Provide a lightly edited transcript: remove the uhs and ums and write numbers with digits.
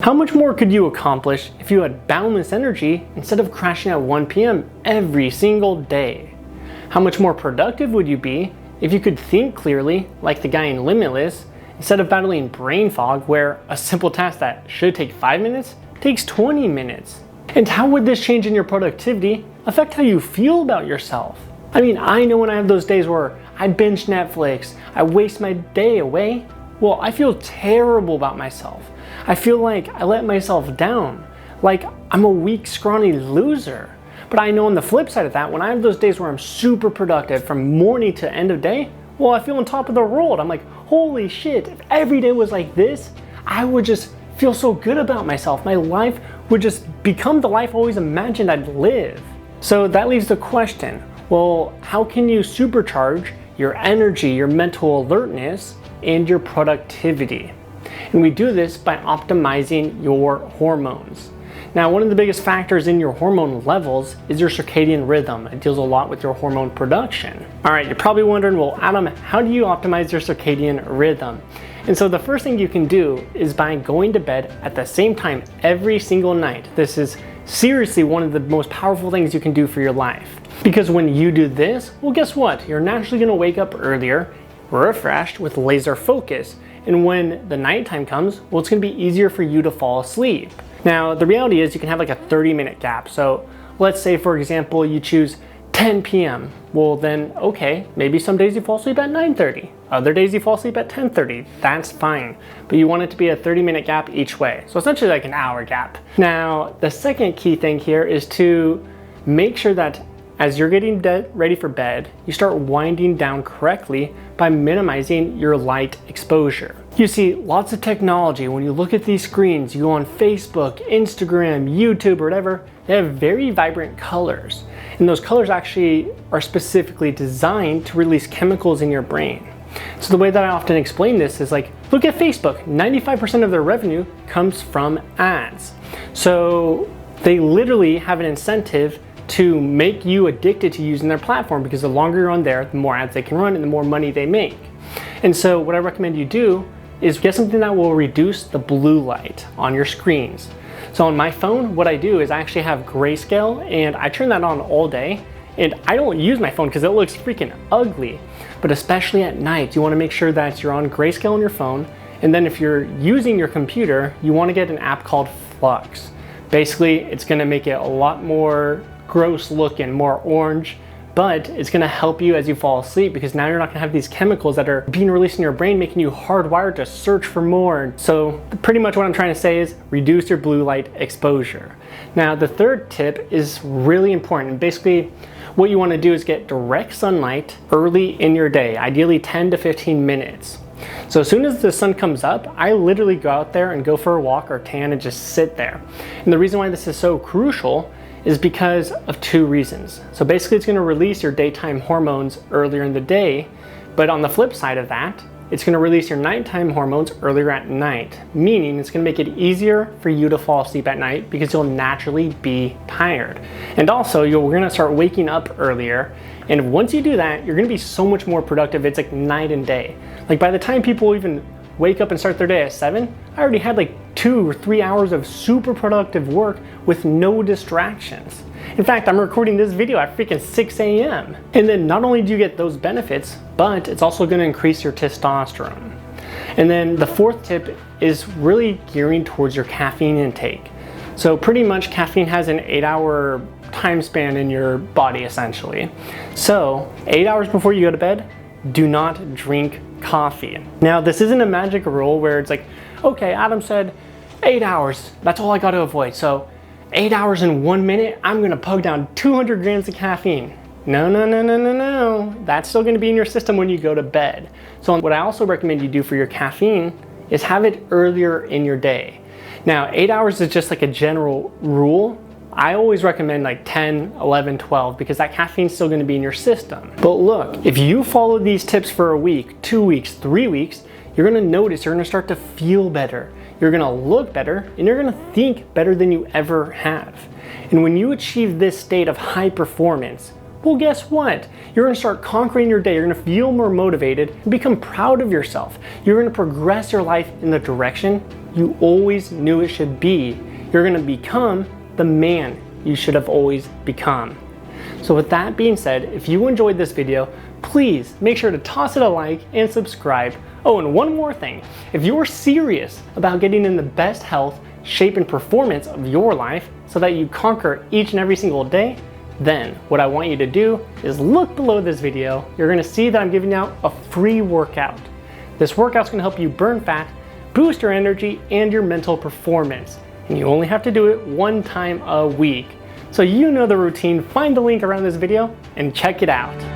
How much more could you accomplish if you had boundless energy instead of crashing at 1 p.m. every single day? How much more productive would you be if you could think clearly like the guy in Limitless instead of battling brain fog where a simple task that should take 5 minutes takes 20 minutes? And how would this change in your productivity affect how you feel about yourself? I mean, I know when I have those days where I binge Netflix, I waste my day away, well, I feel terrible about myself. I feel like I let myself down, like I'm a weak, scrawny loser. But I know on the flip side of that, when I have those days where I'm super productive from morning to end of day, well, I feel on top of the world. I'm like, holy shit, if every day was like this, I would just feel so good about myself. My life would just become the life I always imagined I'd live. So that leaves the question, well, how can you supercharge your energy, your mental alertness, and your productivity? And we do this by optimizing your hormones. Now, one of the biggest factors in your hormone levels is your circadian rhythm. It deals a lot with your hormone production. All right, you're probably wondering, well, Adam, how do you optimize your circadian rhythm? And so the first thing you can do is by going to bed at the same time every single night. This is seriously one of the most powerful things you can do for your life. Because when you do this, well, guess what? You're naturally gonna wake up earlier, refreshed with laser focus. And when the nighttime comes, well, it's gonna be easier for you to fall asleep. Now, the reality is you can have like a 30-minute gap. So let's say, for example, you choose 10 p.m. Well, then, okay, maybe some days you fall asleep at 9:30. Other days you fall asleep at 10:30. That's fine. But you want it to be a 30-minute gap each way. So essentially like an hour gap. Now, the second key thing here is to make sure that as you're getting ready for bed, you start winding down correctly by minimizing your light exposure. You see, lots of technology, when you look at these screens, you go on Facebook, Instagram, YouTube, or whatever, they have very vibrant colors. And those colors actually are specifically designed to release chemicals in your brain. So the way that I often explain this is like, look at Facebook, 95% of their revenue comes from ads. So they literally have an incentive to make you addicted to using their platform, because the longer you're on there, the more ads they can run and the more money they make. And so what I recommend you do is get something that will reduce the blue light on your screens. So on my phone, what I do is I actually have grayscale and I turn that on all day, and I don't use my phone because it looks freaking ugly. But especially at night, you want to make sure that you're on grayscale on your phone. And then if you're using your computer, you want to get an app called Flux. Basically, it's going to make it a lot more gross looking, more orange, but it's gonna help you as you fall asleep, because now you're not gonna have these chemicals that are being released in your brain, making you hardwired to search for more. So pretty much what I'm trying to say is reduce your blue light exposure. Now, the third tip is really important. Basically, what you wanna do is get direct sunlight early in your day, ideally 10 to 15 minutes. So as soon as the sun comes up, I literally go out there and go for a walk or tan and just sit there. And the reason why this is so crucial is because of two reasons. So basically it's gonna release your daytime hormones earlier in the day, but on the flip side of that, it's gonna release your nighttime hormones earlier at night, meaning it's gonna make it easier for you to fall asleep at night because you'll naturally be tired. And also, you're gonna start waking up earlier, and once you do that, you're gonna be so much more productive. It's like night and day. Like by the time people even wake up and start their day at 7, I already had like 2 or 3 hours of super productive work with no distractions. In fact, I'm recording this video at freaking 6 a.m. And then not only do you get those benefits, but it's also gonna increase your testosterone. And then the fourth tip is really gearing towards your caffeine intake. So pretty much caffeine has an 8-hour time span in your body essentially. So 8 hours before you go to bed, do not drink coffee. Now, this isn't a magic rule where it's like, okay, Adam said 8 hours, that's all I got to avoid. So 8 hours and 1 minute, I'm gonna pug down 200 grams of caffeine. No. That's still gonna be in your system when you go to bed. So what I also recommend you do for your caffeine is have it earlier in your day. Now, 8 hours is just like a general rule. I always recommend like 10, 11, 12, because that caffeine's still gonna be in your system. But look, if you follow these tips for a week, 2 weeks, 3 weeks, you're gonna notice you're gonna start to feel better. You're gonna look better, and you're gonna think better than you ever have. And when you achieve this state of high performance, well, guess what? You're gonna start conquering your day. You're gonna feel more motivated and become proud of yourself. You're gonna progress your life in the direction you always knew it should be. You're gonna become the man you should have always become. So with that being said, if you enjoyed this video, please make sure to toss it a like and subscribe. Oh, and one more thing. If you're serious about getting in the best health, shape, and performance of your life so that you conquer each and every single day, then what I want you to do is look below this video. You're gonna see that I'm giving out a free workout. This workout's gonna help you burn fat, boost your energy, and your mental performance. And you only have to do it 1 time a week. So you know the routine. Find the link around this video and check it out.